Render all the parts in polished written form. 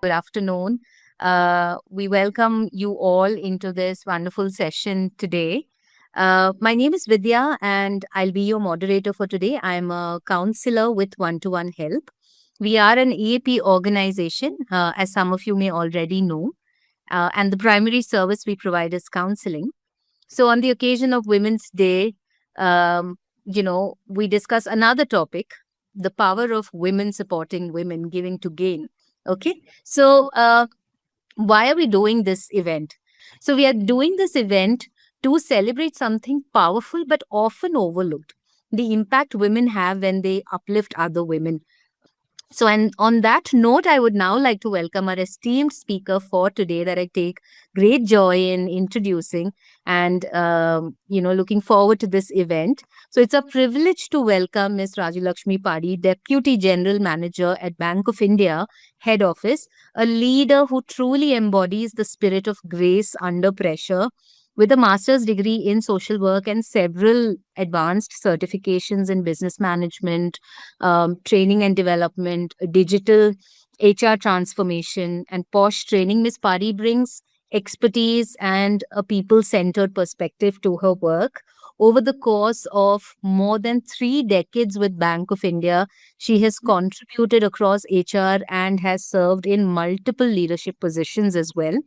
good afternoon. We welcome you all into this wonderful session today. My name is Vidya, and I'll be your moderator for today. I'm a counselor with one to one help. We are an EAP organization, as some of you may already know, and the primary service we provide is counseling. So, on the occasion of Women's Day, we discuss another topic, the power of women supporting women, giving to gain. Okay. So, why are we doing this event? So, we are doing this event to celebrate something powerful but often overlooked, the impact women have when they uplift other women. So, and on that note, I would now like to welcome our esteemed speaker for today that I take great joy in introducing and, looking forward to this event. So, it's a privilege to welcome Ms. Rajalaxmi Padhi, Deputy General Manager at Bank of India, Head Office, a leader who truly embodies the spirit of grace under pressure. With a master's degree in social work and several advanced certifications in business management, training and development, digital HR transformation, and POSH training, Ms. Pari brings expertise and a people centered perspective to her work. Over the course of more than 3 decades with Bank of India, she has contributed across HR and has served in multiple leadership positions as well.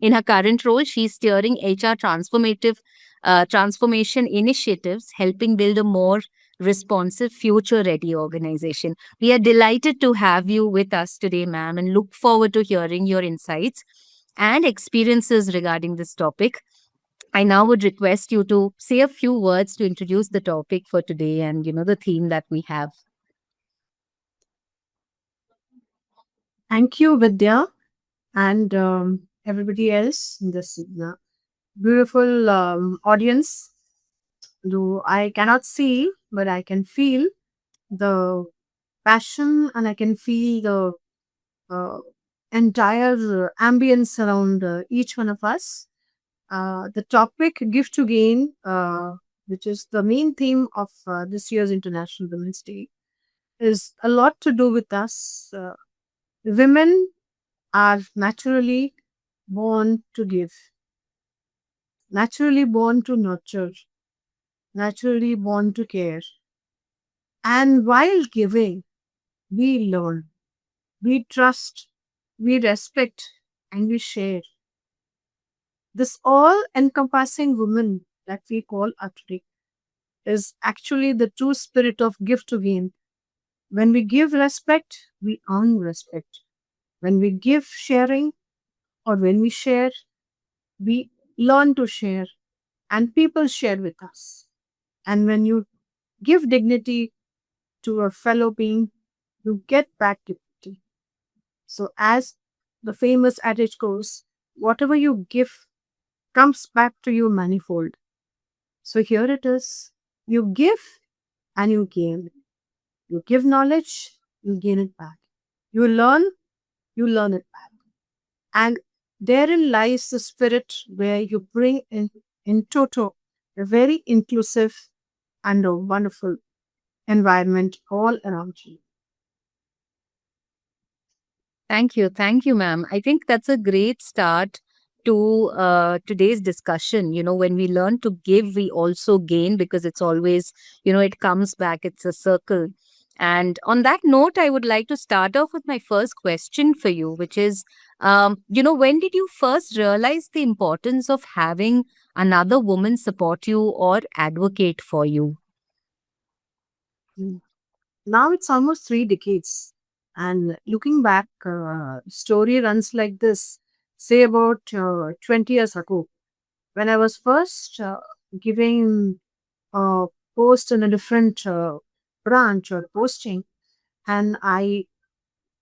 In her current role, she is steering HR transformation initiatives, helping build a more responsive, future ready organization. We are delighted to have you with us today, ma'am, and look forward to hearing your insights and experiences regarding this topic. I now would request you to say a few words to introduce the topic for today and the theme that we have. Thank you, Vidya, and everybody else in this beautiful audience. Though I cannot see, but I can feel the passion and I can feel the uh, entire ambience around each one of us. The topic Gift to Gain, which is the main theme of this year's International Women's Day, is a lot to do with us. Women are naturally born to give, naturally born to nurture, naturally born to care. And while giving, we learn, we trust, we respect, and we share. This all encompassing woman that we call Atri is actually the true spirit of gift to gain. When we give respect, we earn respect. When we give sharing or when we share, we learn to share and people share with us. And when you give dignity to a fellow being, you get back dignity. So, as the famous adage goes, whatever you give comes back to you manifold. So, here it is, you give and you gain. You give knowledge, you gain it back. You learn it back. And therein lies the spirit where you bring in toto a very inclusive and a wonderful environment all around you. Thank you. Thank you, ma'am. I think that's a great start to today's discussion. When we learn to give, we also gain because it's always, it comes back, it's a circle. And on that note, I would like to start off with my first question for you, which is, when did you first realize the importance of having another woman support you or advocate for you? Mm. Now it's almost 3 decades. And looking back, story runs like this. Say about 20 years ago, when I was first giving a post in a different branch or posting, and I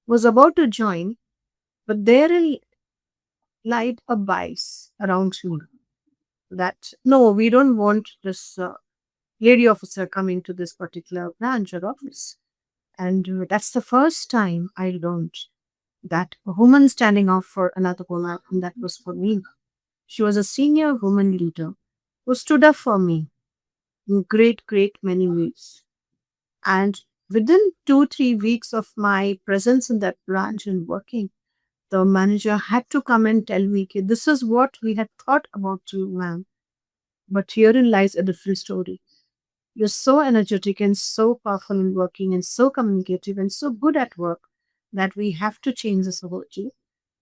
was about to join, but there lied a bias around me that no, we don't want this lady officer coming to this particular branch or office. And that's the first time I learned that a woman standing up for another woman, and that was for me. She was a senior woman leader who stood up for me in great many ways. And within 2, 3 weeks of my presence in that branch and working, The manager had to come and tell me, "Okay, this is what we had thought about you, ma'am. But herein lies a different story. You're so energetic and so powerful in working and so communicative and so good at work that we have to change this about you.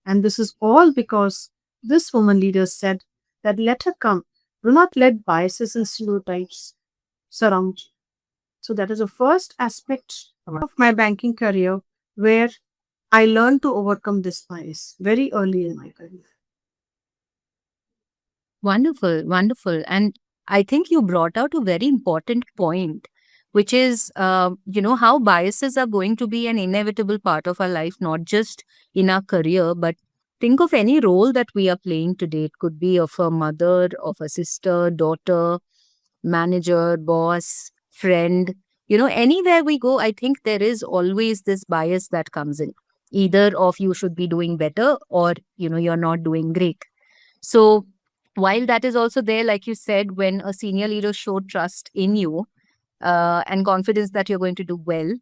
And this is all because this woman leader said that let her come. Do not let biases and stereotypes surround you." So that is the first aspect of my banking career where I learned to overcome this bias very early in my career. Wonderful, wonderful. And I think you brought out a very important point, which is, how biases are going to be an inevitable part of our life, not just in our career, but think of any role that we are playing today. It could be of a mother, of a sister, daughter, manager, boss, friend. Anywhere we go, I think there is always this bias that comes in. Either of you should be doing better or, you're not doing great. So while that is also there, like you said, when a senior leader showed trust in you and confidence that you're going to do well,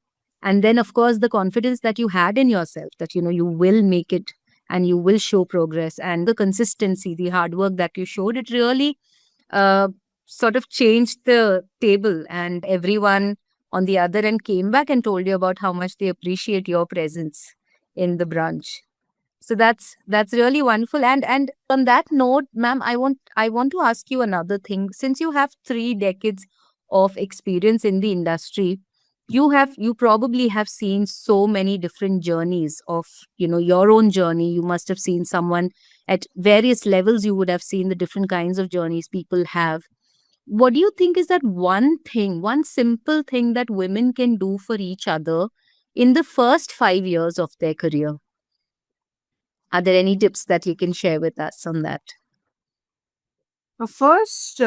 and then of course the confidence that you had in yourself that you will make it and you will show progress, and the consistency, the hard work that you showed, it really uh, sort of changed the table, and everyone on the other end came back and told you about how much they appreciate your presence in the branch. So that's really wonderful. And on that note, ma'am, I want to ask you another thing. Since you have 3 decades of experience in the industry, you probably have seen so many different journeys of your own journey. You must have seen someone at various levels. You would have seen the different kinds of journeys people have. What do you think is that one thing, one simple thing that women can do for each other in the first 5 years of their career? Are there any tips that you can share with us on that? The first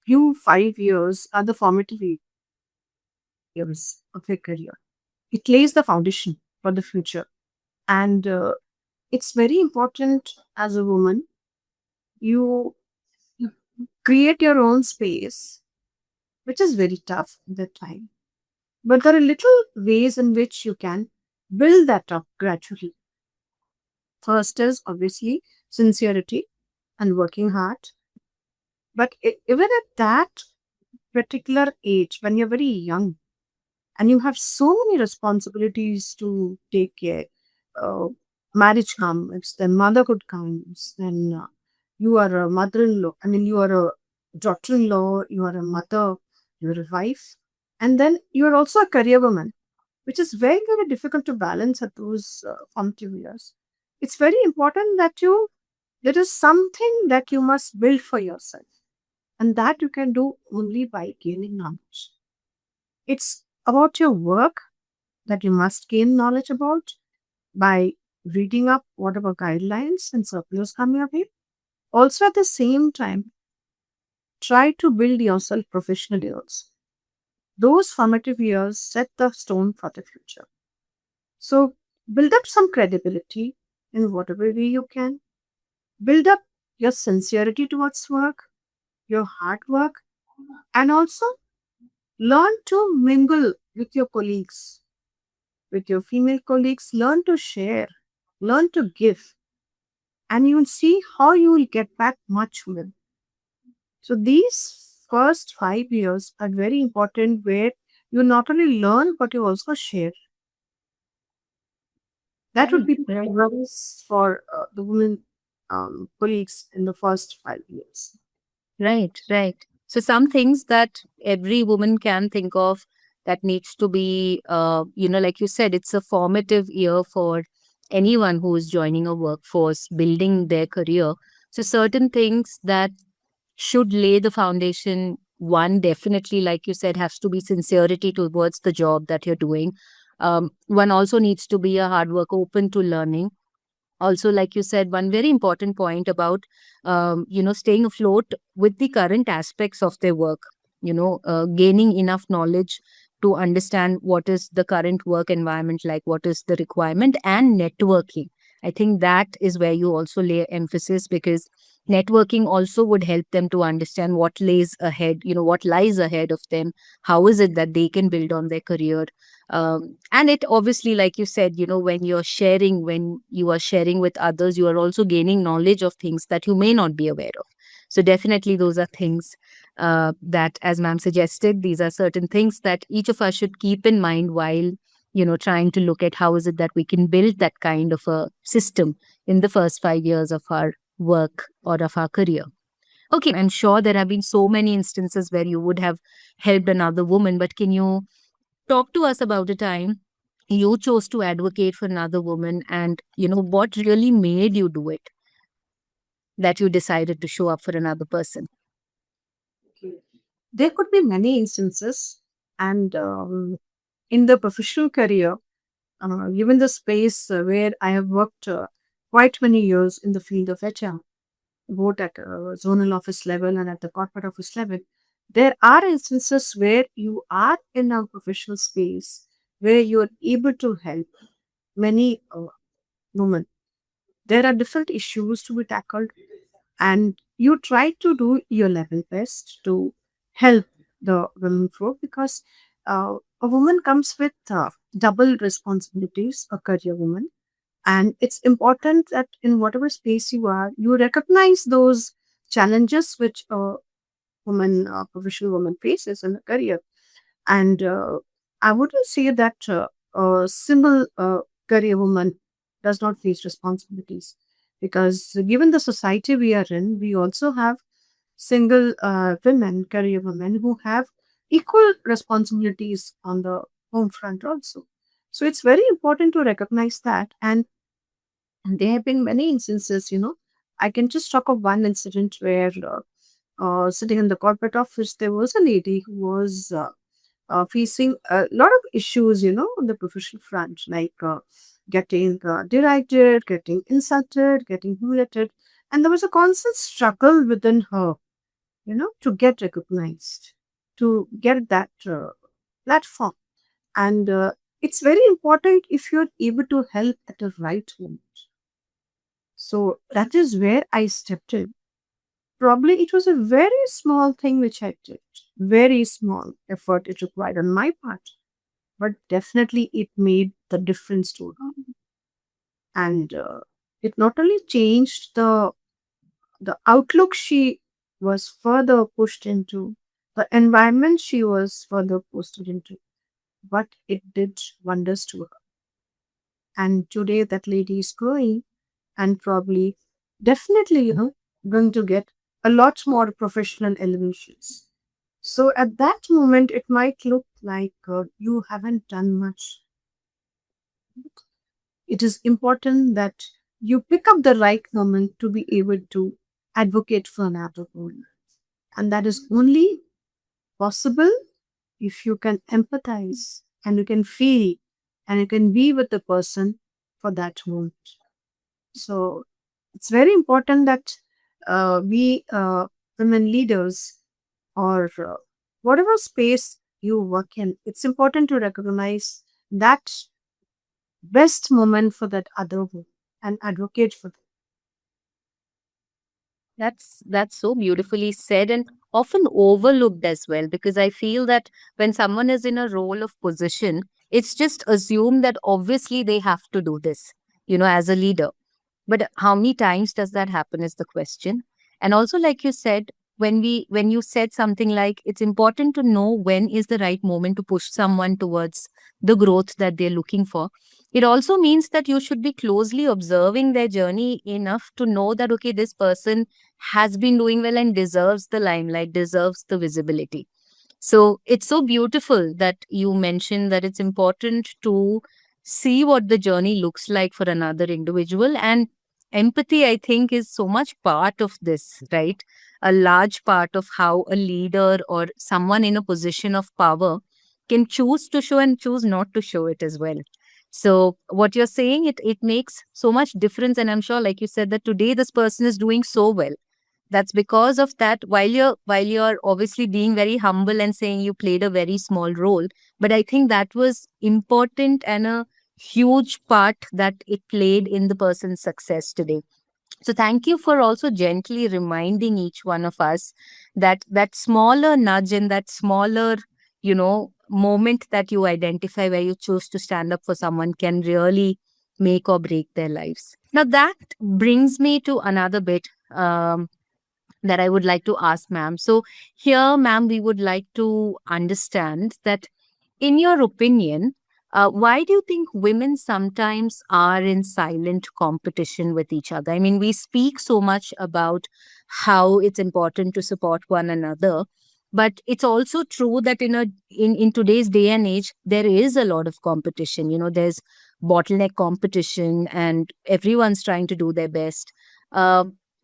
few 5 years are the formative years of your career. It lays the foundation for the future. And it's very important as a woman, you, you create your own space, which is very tough at that time. But there are little ways in which you can build that up gradually. First is obviously sincerity and working hard. But even at that particular age, when you're very young and you have so many responsibilities to take care, uh, marriage comes, then motherhood comes, then you are a mother-in-law. I mean, you are a daughter-in-law, you are a mother, you're a wife, and then you are also a career woman, which is very, very difficult to balance at those formative years. It's very important that there is something that you must build for yourself, and that you can do only by gaining knowledge. It's about your work that you must gain knowledge about by reading up whatever guidelines and circulars come your way. Also, at the same time, try to build yourself professionally also. Those formative years set the stone for the future. So, build up some credibility in whatever way you can. Build up your sincerity towards work, your hard work, and also learn to mingle with your colleagues, with your female colleagues. Learn to share, learn to give, and you'll see how you will get back much well. So, these first 5 years are very important where you not only learn but you also share. That would Right, be the right. advice for the women colleagues in the first 5 years. Right, right. So some things that every woman can think of that needs to be, like you said, it's a formative year for anyone who is joining a workforce, building their career. So certain things that should lay the foundation. One, definitely, like you said, has to be sincerity towards the job that you're doing. One also needs to be a hard work, open to learning. Also, like you said, one very important point about staying afloat with the current aspects of their work, gaining enough knowledge to understand what is the current work environment like, what is the requirement, and networking. I think that is where you also lay emphasis, because Networking also would help them to understand what lays ahead, what lies ahead of them. How is it that they can build on their career? And it obviously, like you said, when you are sharing with others, you are also gaining knowledge of things that you may not be aware of. So definitely those are things that, as ma'am suggested, these are certain things that each of us should keep in mind while trying to look at how is it that we can build that kind of a system in the first 5 years of our work or of our career. Okay, ma'am, I'm sure there have been so many instances where you would have helped another woman, but can you talk to us about a time you chose to advocate for another woman, and what really made you do it, that you decided to show up for another person? There could be many instances, and in the professional career, given the space where I have worked quite many years in the field of HR, both at zonal office level and at the corporate office level, there are instances where you are in a professional space where you are able to help many women. There are different issues to be tackled, and you try to do your level best to help the women folk, because a woman comes with double responsibilities, a career woman, and it's important that in whatever space you are, you recognize those challenges which a woman, a professional woman faces in a career. And I wouldn't say that a single career woman does not face responsibilities, because given the society we are in, we also have single women, career women, who have equal responsibilities on the home front also. So it's very important to recognize that. And there have been many instances, I can just talk of one incident where sitting in the corporate office, there was a lady who was facing a lot of issues, on the professional front, like getting derided, getting insulted, getting humiliated. And there was a constant struggle within her, to get recognized, to get that platform. And it's very important if you're able to help at the right moment. So that is where I stepped in. Probably it was a very small thing which I did, very small effort it required on my part, but definitely it made the difference to her. And it not only changed the outlook she was further pushed into, the environment she was further posted into, but it did wonders to her. And today that lady is growing, and probably definitely, going to get a lot more professional elevations. So at that moment, it might look like you haven't done much. It is important that you pick up the right moment to be able to advocate for another goal. And that is only possible if you can empathize and you can feel and you can be with the person for that moment. So it's very important that we women leaders, or whatever space you work in, it's important to recognize that best moment for that other woman and advocate for them. That's so beautifully said, and often overlooked as well, because I feel that when someone is in a role of position, it's just assumed that obviously they have to do this, as a leader. But how many times does that happen is the question. And also, like you said, when you said something like it's important to know when is the right moment to push someone towards the growth that they're looking for, it also means that you should be closely observing their journey enough to know that, okay, this person has been doing well and deserves the limelight, deserves the visibility. So it's so beautiful that you mentioned that it's important to see what the journey looks like for another individual. And empathy, I think, is so much part of this, right? A large part of how a leader or someone in a position of power can choose to show and choose not to show it as well. So what you're saying, it makes so much difference. And I'm sure, like you said, that today this person is doing so well. That's because of that. While you're obviously being very humble and saying you played a very small role, but I think that was important and a huge part that it played in the person's success today. So thank you for also gently reminding each one of us that that smaller nudge and that smaller, moment that you identify where you choose to stand up for someone can really make or break their lives. Now that brings me to another bit that I would like to ask, ma'am. So here, ma'am, we would like to understand that in your opinion, why do you think women sometimes are in silent competition with each other? I mean, we speak so much about how it's important to support one another, but it's also true that in today's day and age, there is a lot of competition. There's bottleneck competition, and everyone's trying to do their best.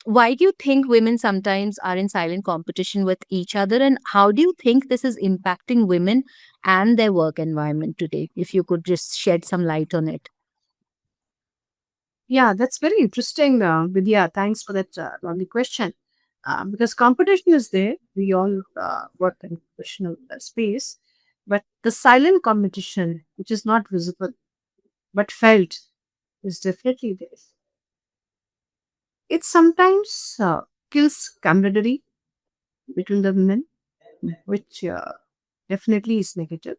Why do you think women sometimes are in silent competition with each other, and how do you think this is impacting women and their work environment today? If you could just shed some light on it. Yeah, that's very interesting, Vidya. Thanks for that lovely question. Because competition is there, we all work in professional space, but the silent competition, which is not visible but felt, is definitely there. It sometimes kills camaraderie between the women, which definitely is negative.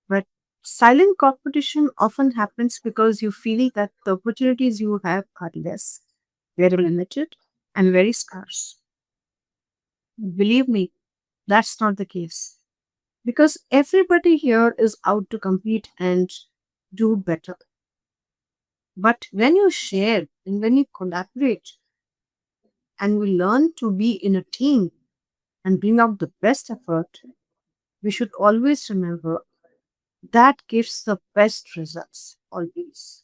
But silent competition often happens because you feel that the opportunities you have are less, very limited, and very scarce. Believe me, that's not the case. Because everybody here is out to compete and do better. But when you share and when you collaborate and we learn to be in a team and bring out the best effort, we should always remember that gives the best results, always.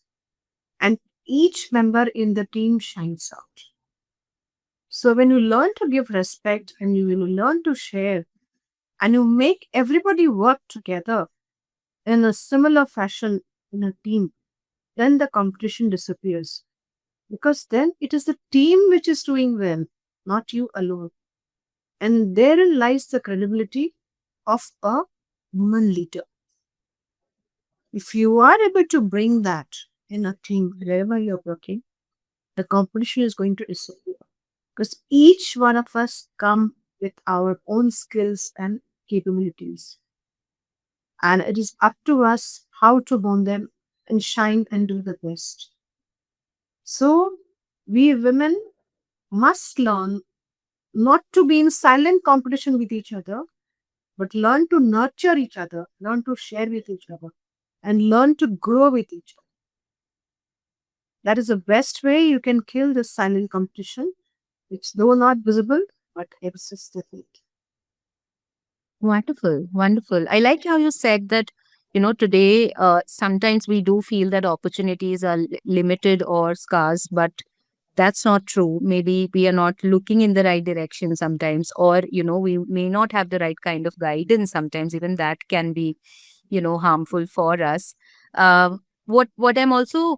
And each member in the team shines out. So when you learn to give respect and you will learn to share and you make everybody work together in a similar fashion in a team, then the competition disappears. Because then it is the team which is doing well, not you alone. And therein lies the credibility of a woman leader. If you are able to bring that in a team wherever you're working, the competition is going to disappear. Because each one of us come with our own skills and capabilities. And it is up to us how to bond them and shine and do the best. So we women must learn not to be in silent competition with each other, but learn to nurture each other, learn to share with each other, and learn to grow with each other. That is the best way you can kill this silent competition. It's though not visible, but exists definitely. Wonderful, wonderful. I like how you said that, today sometimes we do feel that opportunities are limited or scarce, but that's not true. Maybe we are not looking in the right direction sometimes, or, we may not have the right kind of guidance sometimes. Even that can be, harmful for us. What I'm also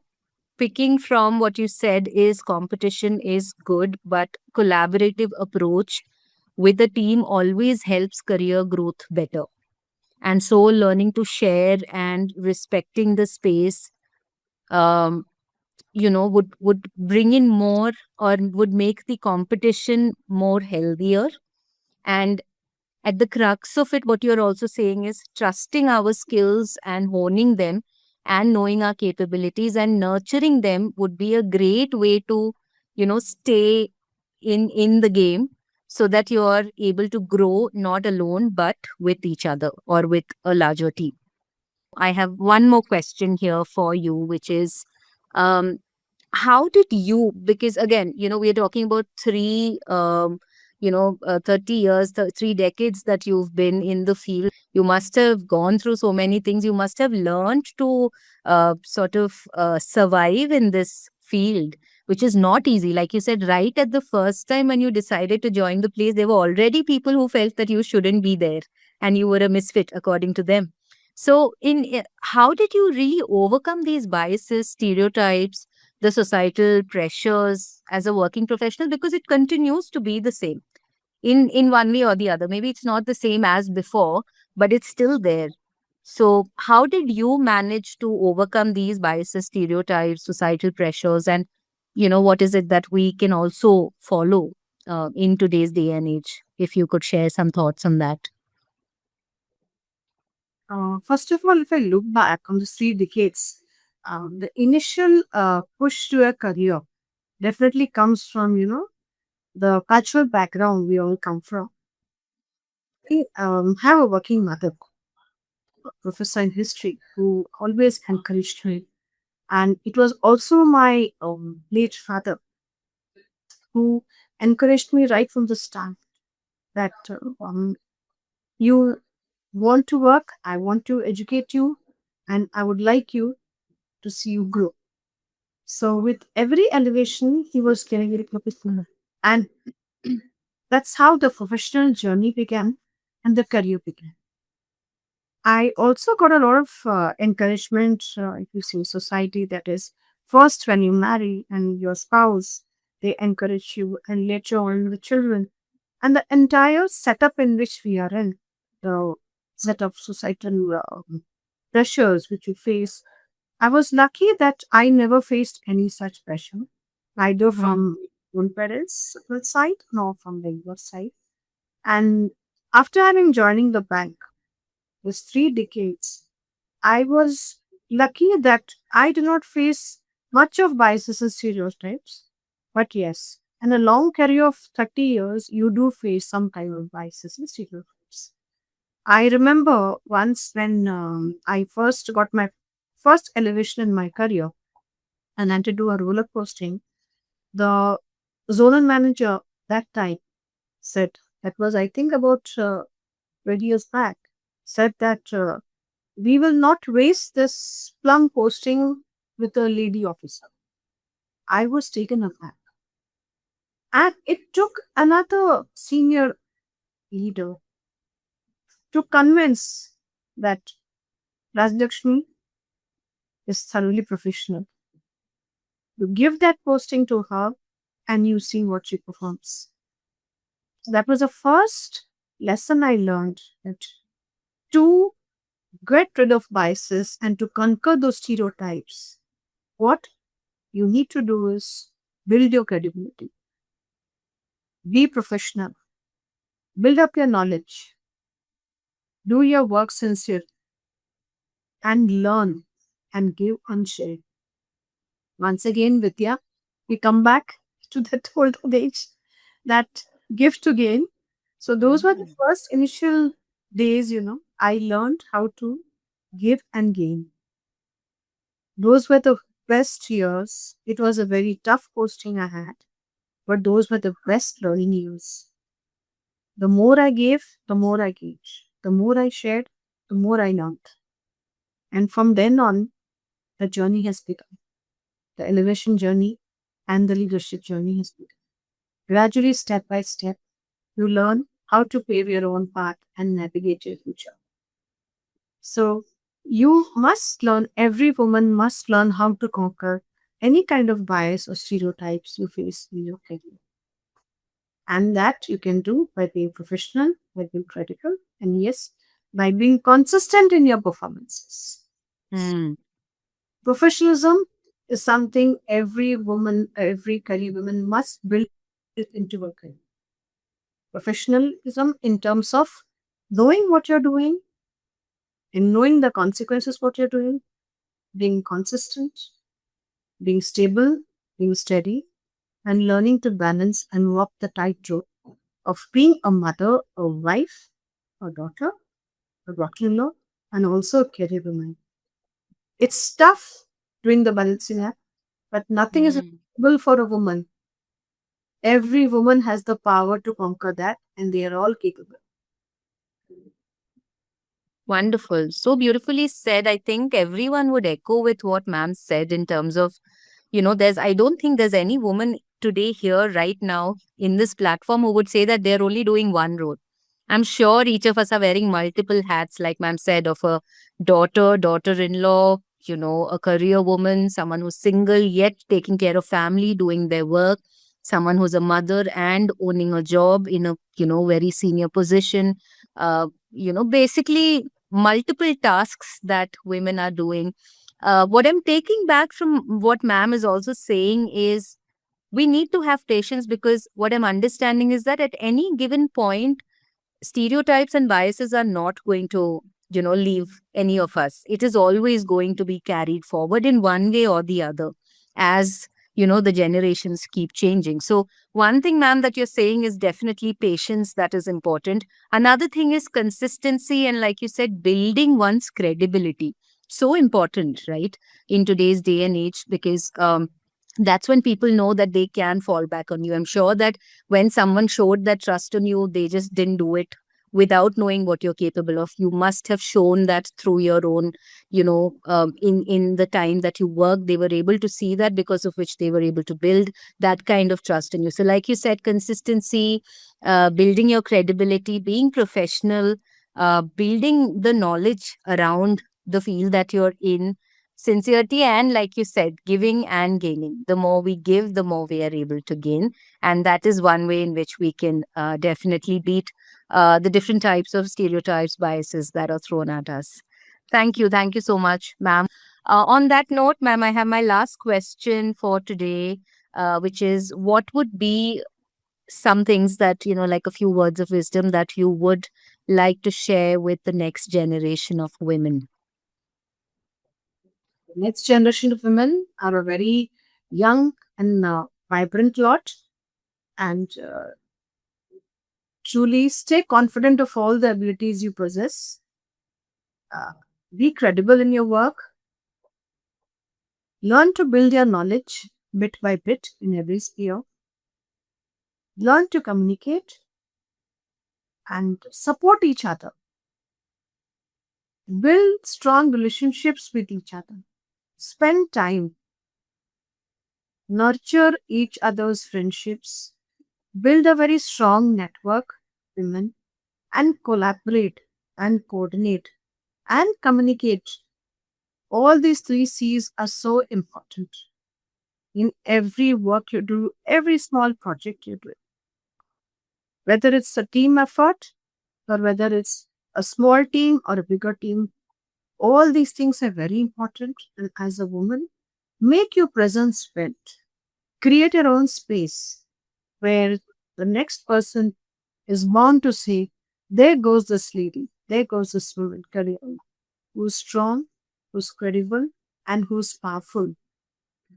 picking from what you said is competition is good, but collaborative approach with a team always helps career growth better. And so learning to share and respecting the space, um, would bring in more or would make the competition more healthier. And at the crux of it, what you're also saying is trusting our skills and honing them and knowing our capabilities and nurturing them would be a great way to, stay in the game, so that you're able to grow not alone but with each other or with a larger team. I have one more question here for you, which is, um, how did you, because again, we are talking about 30 years, 3 decades that you've been in the field. You must have gone through so many things. You must have learned to sort of survive in this field, which is not easy. Like you said, right at the first time when you decided to join the place, there were already people who felt that you shouldn't be there and you were a misfit according to them. So how did you really overcome these biases, stereotypes, the societal pressures as a working professional, because it continues to be the same in one way or the other. Maybe it's not the same as before, but it's still there. So how did you manage to overcome these biases, stereotypes, societal pressures, and what is it that we can also follow in today's day and age? If you could share some thoughts on that. First of all, if I look back on the 3 decades, the initial push to a career definitely comes from, the cultural background we all come from. I have a working mother, professor in history, who always encouraged me. And it was also my late father who encouraged me right from the start that you want to work, I want to educate you, and I would like you to see you grow. So, with every elevation, he was getting very professional. And that's how the professional journey began and the career began. I also got a lot of encouragement, if you see society, that is, first when you marry and your spouse, they encourage you, and later on the children, and the entire setup in which we are in, the set of societal pressures which you face. I was lucky that I never faced any such pressure, neither from my own parents' side nor from the your side. And after having joining the bank, was 3 decades, I was lucky that I did not face much of biases and stereotypes. But yes, in a long career of 30 years, you do face some kind of biases and stereotypes. I remember once when I first got my first elevation in my career and had to do a roller posting, the zonal manager that time said, that was, I think, about 20 years back, said that we will not waste this plum posting with a lady officer. I was taken aback. And it took another senior leader to convince that Rajalaxmi is thoroughly professional. You give that posting to her and you see what she performs. That was the first lesson I learned, that to get rid of biases and to conquer those stereotypes, what you need to do is build your credibility, be professional, build up your knowledge, do your work sincere, and learn and give unshare. Once again, Vidya, we come back to that old age, that gift to gain. So those were the first initial days, I learned how to give and gain. Those were the best years. It was a very tough posting I had, but those were the best learning years. The more I gave, the more I gave. The more I shared, the more I learned. And from then on, the journey has begun. The elevation journey and the leadership journey has begun. Gradually, step by step, you learn how to pave your own path and navigate your future. So, you must learn, every woman must learn how to conquer any kind of bias or stereotypes you face in your career. And that you can do by being professional, by being critical, and yes, by being consistent in your performances. Hmm. Professionalism is something every woman, every career woman must build into a career. Professionalism in terms of knowing what you're doing and knowing the consequences what you're doing, being consistent, being stable, being steady, and learning to balance and walk the tightrope of being a mother, a wife, a daughter, a daughter-in-law, and also a career woman. It's tough doing the balancing act, but nothing is Hmm. impossible for a woman. Every woman has the power to conquer that, and they are all capable. Wonderful. So beautifully said. I think everyone would echo with what ma'am said in terms of, I don't think there's any woman today here right now in this platform who would say that they're only doing one role. I'm sure each of us are wearing multiple hats, like ma'am said, of a daughter, daughter in law, a career woman, someone who's single yet taking care of family, doing their work, someone who's a mother and owning a job in a, very senior position. Basically multiple tasks that women are doing. What I'm taking back from what ma'am is also saying is we need to have patience, because what I'm understanding is that at any given point, stereotypes and biases are not going to, leave any of us. It is always going to be carried forward in one way or the other, as the generations keep changing. So one thing, ma'am, that you're saying is definitely patience, that is important. Another thing is consistency, and like you said, building one's credibility. So important, right, in today's day and age, because that's when people know that they can fall back on you. I'm sure that when someone showed that trust on you, they just didn't do it without knowing what you're capable of. You must have shown that through your own, in the time that you worked, they were able to see that, because of which they were able to build that kind of trust in you. So like you said, consistency, building your credibility, being professional, building the knowledge around the field that you're in, sincerity, and like you said, giving and gaining. The more we give, the more we are able to gain. And that is one way in which we can definitely beat the different types of stereotypes, biases that are thrown at us. Thank you. Thank you so much, ma'am. On that note, ma'am, I have my last question for today, which is, what would be some things that, like a few words of wisdom that you would like to share with the next generation of women? The next generation of women are a very young and vibrant lot, and truly stay confident of all the abilities you possess. Uh, be credible in your work. Learn to build your knowledge bit by bit in every sphere. Learn to communicate and support each other. Build strong relationships with each other. Spend time. Nurture each other's friendships. Build a very strong network, women, and collaborate and coordinate and communicate. All these three C's are so important in every work you do, every small project you do, whether it's a team effort or whether it's a small team or a bigger team. All these things are very important. And as a woman, make your presence felt. Create your own space where the next person is bound to say, there goes this lady, there goes this woman, career, who's strong, who's credible, and who's powerful.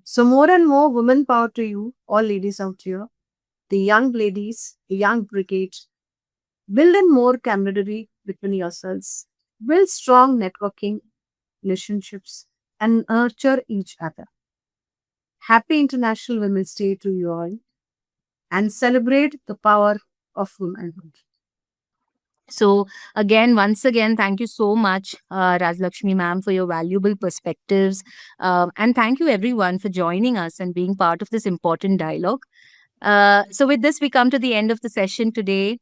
So, more and more women power to you, all ladies out here, the young ladies, the young brigade. Build in more camaraderie between yourselves, build strong networking relationships, and nurture each other. Happy International Women's Day to you all, and celebrate the power of womanhood. So again, once again, thank you so much, Rajalaxmi ma'am, for your valuable perspectives. And thank you everyone for joining us and being part of this important dialogue. So with this, we come to the end of the session today.